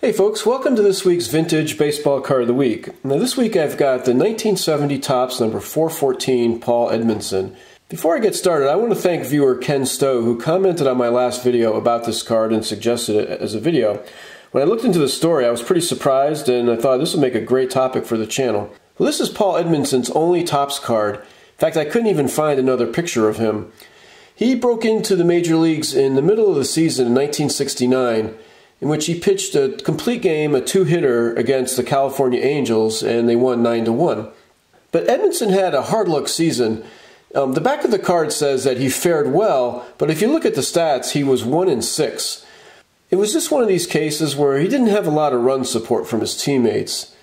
Hey folks, welcome to this week's Vintage Baseball Card of the Week. Now this week I've got the 1970 Topps number 414 Paul Edmondson. Before I get started, I want to thank viewer Ken Stough who commented on my last video about this card and suggested it as a video. When I looked into the story, I was pretty surprised and I thought this would make a great topic for the channel. Well, this is Paul Edmondson's only Topps card. In fact, I couldn't even find another picture of him. He broke into the major leagues in the middle of the season in 1969, in which he pitched a complete game, a two-hitter against the California Angels, and they won 9-1. But Edmondson had a hard-luck season. The back of the card says that he fared well, but if you look at the stats, he was 1-6. It was just one of these cases where he didn't have a lot of run support from his teammates.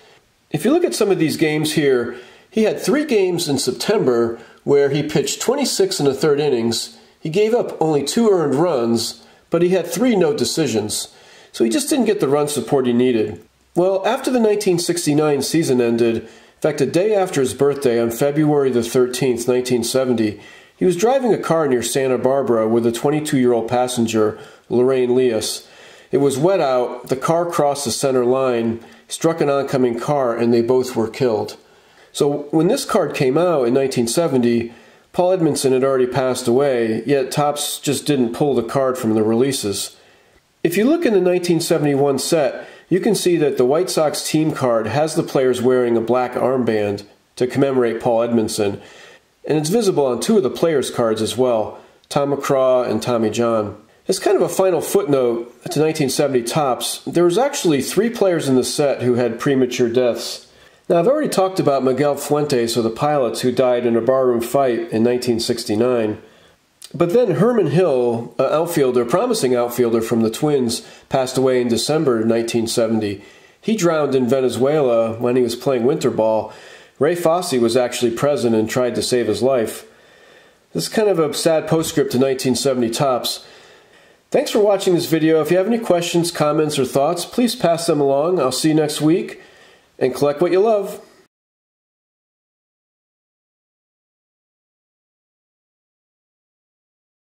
If you look at some of these games here, he had 3 games in September where he pitched 26 1/3 innings. He gave up only 2 earned runs, but he had 3 no decisions. So he just didn't get the run support he needed. Well, after the 1969 season ended, in fact, a day after his birthday on February the 13th, 1970, he was driving a car near Santa Barbara with a 22-year-old passenger, Lorraine Leas. It was wet out, the car crossed the center line, struck an oncoming car, and they both were killed. So when this card came out in 1970, Paul Edmondson had already passed away, yet Topps just didn't pull the card from the releases. If you look in the 1971 set, you can see that the White Sox team card has the players wearing a black armband to commemorate Paul Edmondson, and it's visible on 2 of the players' cards as well, Tom McCraw and Tommy John. As kind of a final footnote to 1970 Topps, there was actually 3 players in the set who had premature deaths. Now, I've already talked about Miguel Fuentes of the Pilots who died in a barroom fight in 1969. But then Herman Hill, an promising outfielder from the Twins, passed away in December 1970. He drowned in Venezuela when he was playing winter ball. Ray Fosse was actually present and tried to save his life. This is kind of a sad postscript to 1970 Topps. Thanks for watching this video. If you have any questions, comments, or thoughts, please pass them along. I'll see you next week, and collect what you love.